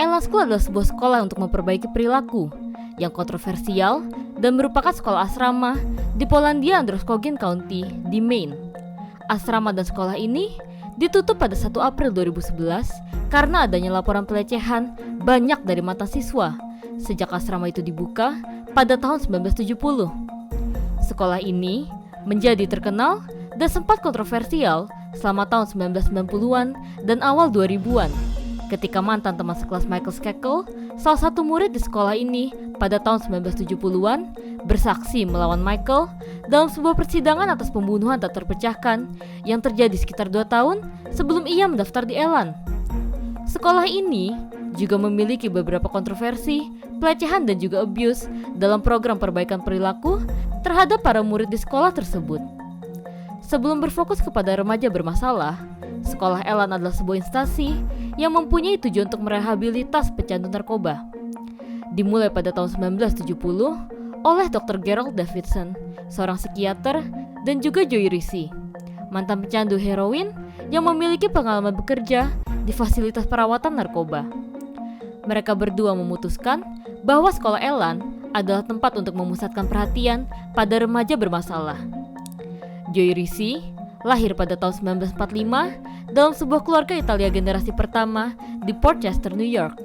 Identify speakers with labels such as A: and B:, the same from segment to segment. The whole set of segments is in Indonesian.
A: Ellen School adalah sebuah sekolah untuk memperbaiki perilaku yang kontroversial dan merupakan sekolah asrama di Polandia Androscoggin County di Maine. Asrama dan sekolah ini ditutup pada 1 April 2011 karena adanya laporan pelecehan banyak dari mantan siswa sejak asrama itu dibuka pada tahun 1970. Sekolah ini menjadi terkenal dan sempat kontroversial selama tahun 1990-an dan awal 2000-an ketika mantan teman sekelas Michael Skakel, salah satu murid di sekolah ini pada tahun 1970-an, bersaksi melawan Michael dalam sebuah persidangan atas pembunuhan tak terpecahkan yang terjadi sekitar 2 tahun sebelum ia mendaftar di Ellen. Sekolah ini juga memiliki beberapa kontroversi, pelecehan dan juga abuse dalam program perbaikan perilaku terhadap para murid di sekolah tersebut. Sebelum berfokus kepada remaja bermasalah, sekolah Ellen adalah sebuah instansi yang mempunyai tujuan untuk merehabilitas pecandu narkoba. Dimulai pada tahun 1970 oleh Dr. Gerald Davidson, seorang psikiater, dan juga Joy Risi, mantan pecandu heroin yang memiliki pengalaman bekerja di fasilitas perawatan narkoba. Mereka berdua memutuskan bahwa sekolah Ellen adalah tempat untuk memusatkan perhatian pada remaja bermasalah. Joy Risi lahir pada tahun 1945 dalam sebuah keluarga Italia generasi pertama di Port Chester, New York.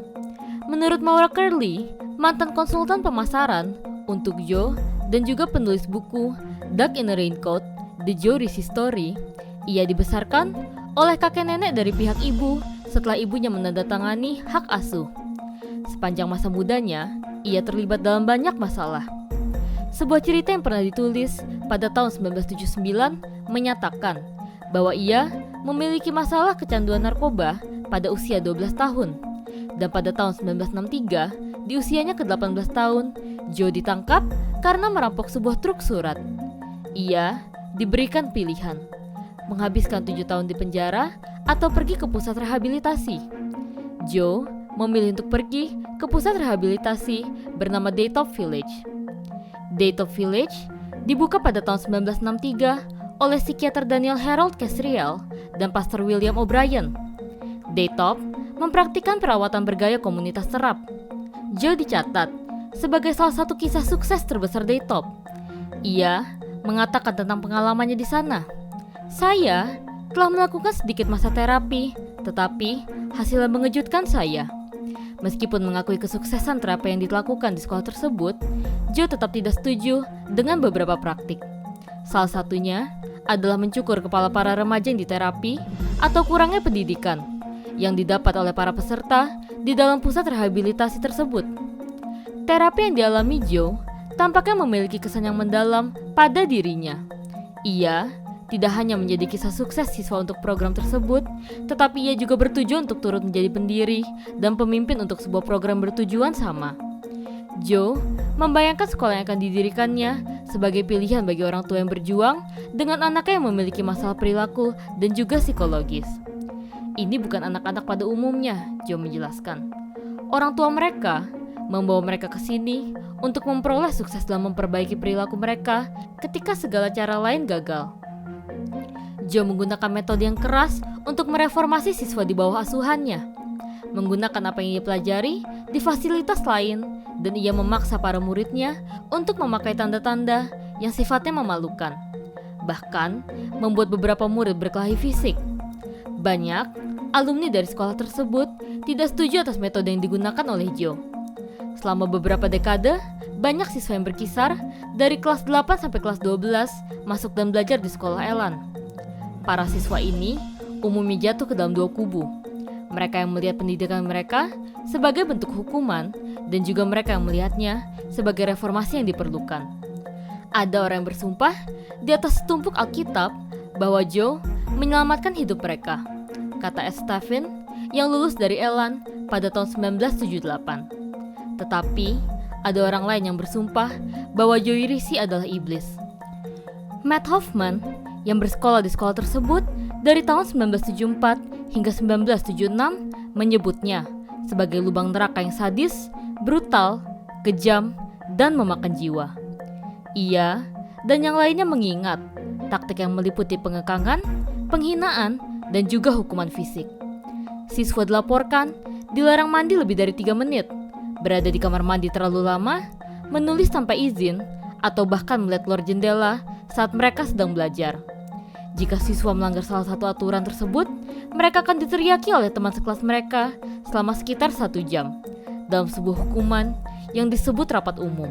A: Menurut Maura Curley, mantan konsultan pemasaran untuk Joe dan juga penulis buku Dog in a Raincoat, The Joe Risi Story, ia dibesarkan oleh kakek nenek dari pihak ibu setelah ibunya menandatangani hak asuh. Sepanjang masa mudanya, ia terlibat dalam banyak masalah. Sebuah cerita yang pernah ditulis pada tahun 1979 menyatakan bahwa ia memiliki masalah kecanduan narkoba pada usia 12 tahun. Dan pada tahun 1963, di usianya ke-18 tahun, Joe ditangkap karena merampok sebuah truk surat. Ia diberikan pilihan, menghabiskan 7 tahun di penjara atau pergi ke pusat rehabilitasi. Joe memilih untuk pergi ke pusat rehabilitasi bernama Daytop Village. Daytop Village dibuka pada tahun 1963 oleh psikiater Daniel Harold Casriel dan pastor William O'Brien. Daytop mempraktikkan perawatan bergaya komunitas serap. Joe dicatat sebagai salah satu kisah sukses terbesar Daytop. Ia mengatakan tentang pengalamannya di sana. Saya telah melakukan sedikit masa terapi, tetapi hasilnya mengejutkan saya. Meskipun mengakui kesuksesan terapi yang dilakukan di sekolah tersebut, Joe tetap tidak setuju dengan beberapa praktik. Salah satunya adalah mencukur kepala para remaja yang diterapi atau kurangnya pendidikan yang didapat oleh para peserta di dalam pusat rehabilitasi tersebut. Terapi yang dialami Joe tampaknya memiliki kesan yang mendalam pada dirinya. Ia tidak hanya menjadi kisah sukses siswa untuk program tersebut, tetapi ia juga bertujuan untuk turut menjadi pendiri dan pemimpin untuk sebuah program bertujuan sama. Joe membayangkan sekolah yang akan didirikannya sebagai pilihan bagi orang tua yang berjuang dengan anaknya yang memiliki masalah perilaku dan juga psikologis. Ini bukan anak-anak pada umumnya, Joe menjelaskan. Orang tua mereka membawa mereka ke sini untuk memperoleh sukses dalam memperbaiki perilaku mereka ketika segala cara lain gagal. Joe menggunakan metode yang keras untuk mereformasi siswa di bawah asuhannya, menggunakan apa yang ia pelajari di fasilitas lain, dan ia memaksa para muridnya untuk memakai tanda-tanda yang sifatnya memalukan, bahkan membuat beberapa murid berkelahi fisik. Banyak alumni dari sekolah tersebut tidak setuju atas metode yang digunakan oleh Joe. Selama beberapa dekade, banyak siswa yang berkisar dari kelas 8 sampai kelas 12 masuk dan belajar di sekolah Ellen. Para siswa ini umumnya jatuh ke dalam 2 kubu. Mereka yang melihat pendidikan mereka sebagai bentuk hukuman dan juga mereka yang melihatnya sebagai reformasi yang diperlukan. Ada orang yang bersumpah di atas setumpuk Alkitab bahwa Joe menyelamatkan hidup mereka, kata S. Stephen yang lulus dari Ellen pada tahun 1978. Tetapi ada orang lain yang bersumpah bahwa Joe Risi adalah iblis. Matt Hoffman yang bersekolah di sekolah tersebut dari tahun 1974 hingga 1976 menyebutnya sebagai lubang neraka yang sadis, brutal, kejam, dan memakan jiwa. Ia dan yang lainnya mengingat taktik yang meliputi pengekangan, penghinaan, dan juga hukuman fisik. Siswa dilaporkan dilarang mandi lebih dari 3 menit, berada di kamar mandi terlalu lama, menulis tanpa izin, atau bahkan melihat keluar jendela saat mereka sedang belajar. Jika siswa melanggar salah satu aturan tersebut, mereka akan diteriaki oleh teman sekelas mereka selama sekitar 1 jam dalam sebuah hukuman yang disebut rapat umum.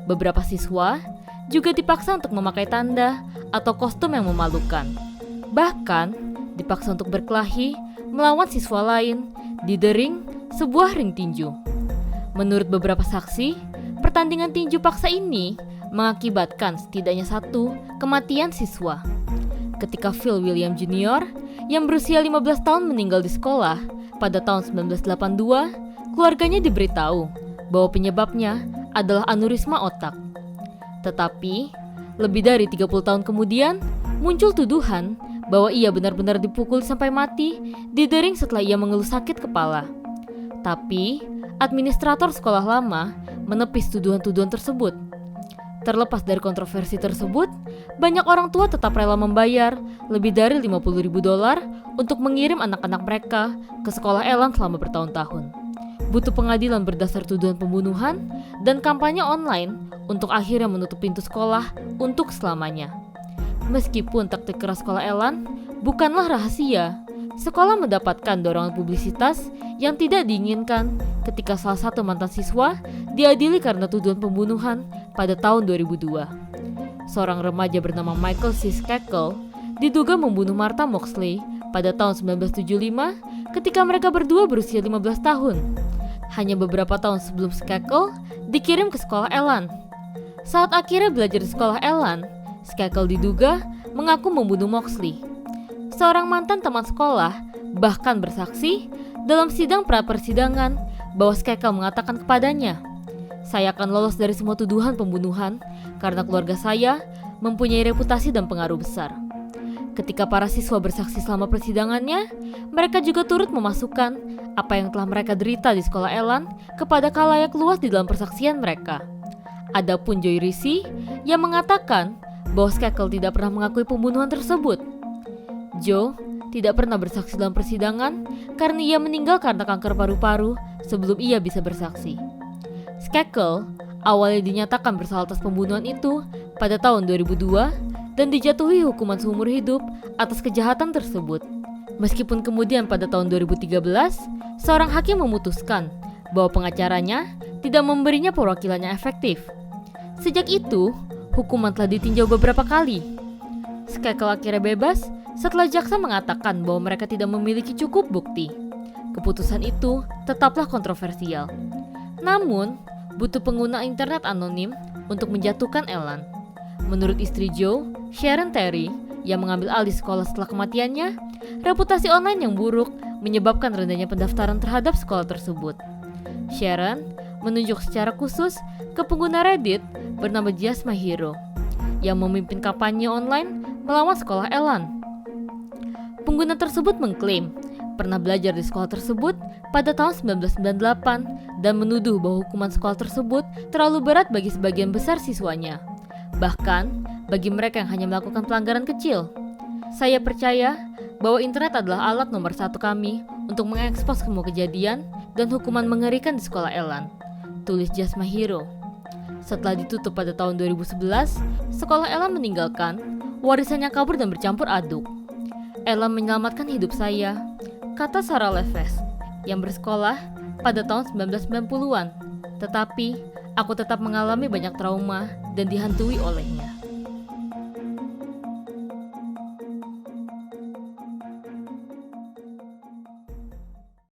A: Beberapa siswa juga dipaksa untuk memakai tanda atau kostum yang memalukan. Bahkan dipaksa untuk berkelahi melawan siswa lain di The Ring, sebuah ring tinju. Menurut beberapa saksi, pertandingan tinju paksa ini mengakibatkan setidaknya 1 kematian siswa. Ketika Phil William Jr. yang berusia 15 tahun meninggal di sekolah pada tahun 1982, keluarganya diberitahu bahwa penyebabnya adalah aneurisma otak. Tetapi, lebih dari 30 tahun kemudian, muncul tuduhan bahwa ia benar-benar dipukul sampai mati di The Ring setelah ia mengeluh sakit kepala. Tapi, administrator sekolah lama menepis tuduhan-tuduhan tersebut. Terlepas dari kontroversi tersebut, banyak orang tua tetap rela membayar lebih dari $50.000 untuk mengirim anak-anak mereka ke sekolah Elan selama bertahun-tahun. Butuh pengadilan berdasar tuduhan pembunuhan dan kampanye online untuk akhirnya menutup pintu sekolah untuk selamanya. Meskipun taktik keras sekolah Elan bukanlah rahasia, sekolah mendapatkan dorongan publisitas yang tidak diinginkan ketika salah satu mantan siswa diadili karena tuduhan pembunuhan pada tahun 2002. Seorang remaja bernama Michael C. Skakel diduga membunuh Martha Moxley pada tahun 1975 ketika mereka berdua berusia 15 tahun. Hanya beberapa tahun sebelum Skakel dikirim ke sekolah Elan. Saat akhirnya belajar di sekolah Elan, Skakel diduga mengaku membunuh Moxley. Seorang mantan teman sekolah bahkan bersaksi dalam sidang pra-persidangan bahwa Skakel mengatakan kepadanya, "Saya akan lolos dari semua tuduhan pembunuhan karena keluarga saya mempunyai reputasi dan pengaruh besar." Ketika para siswa bersaksi selama persidangannya, mereka juga turut memasukkan apa yang telah mereka derita di sekolah Elan kepada khalayak luas di dalam persaksian mereka. Adapun Joy Risi yang mengatakan bahwa Skakel tidak pernah mengakui pembunuhan tersebut. Joe tidak pernah bersaksi dalam persidangan karena ia meninggal karena kanker paru-paru sebelum ia bisa bersaksi. Skakel awalnya dinyatakan bersalah atas pembunuhan itu pada tahun 2002 dan dijatuhi hukuman seumur hidup atas kejahatan tersebut. Meskipun kemudian pada tahun 2013, seorang hakim memutuskan bahwa pengacaranya tidak memberinya perwakilan yang efektif. Sejak itu, hukuman telah ditinjau beberapa kali. Skakel akhirnya bebas setelah jaksa mengatakan bahwa mereka tidak memiliki cukup bukti. Keputusan itu tetaplah kontroversial. Namun, butuh pengguna internet anonim untuk menjatuhkan Elan. Menurut istri Joe, Sharon Terry, yang mengambil alih sekolah setelah kematiannya, reputasi online yang buruk menyebabkan rendahnya pendaftaran terhadap sekolah tersebut. Sharon menunjuk secara khusus ke pengguna Reddit bernama Just My Hero yang memimpin kampanye online melawan sekolah Elan. Pengguna tersebut mengklaim pernah belajar di sekolah tersebut pada tahun 1998 dan menuduh bahwa hukuman sekolah tersebut terlalu berat bagi sebagian besar siswanya, bahkan bagi mereka yang hanya melakukan pelanggaran kecil. "Saya percaya bahwa internet adalah alat nomor 1 kami untuk mengekspos semua kejadian dan hukuman mengerikan di sekolah Elan," tulis Just My Hero. Setelah ditutup pada tahun 2011, sekolah Elan meninggalkan warisan yang kabur dan bercampur aduk. "Elan menyelamatkan hidup saya," kata Sarah Leves yang bersekolah pada tahun 1990-an. "Tetapi, aku tetap mengalami banyak trauma dan dihantui olehnya."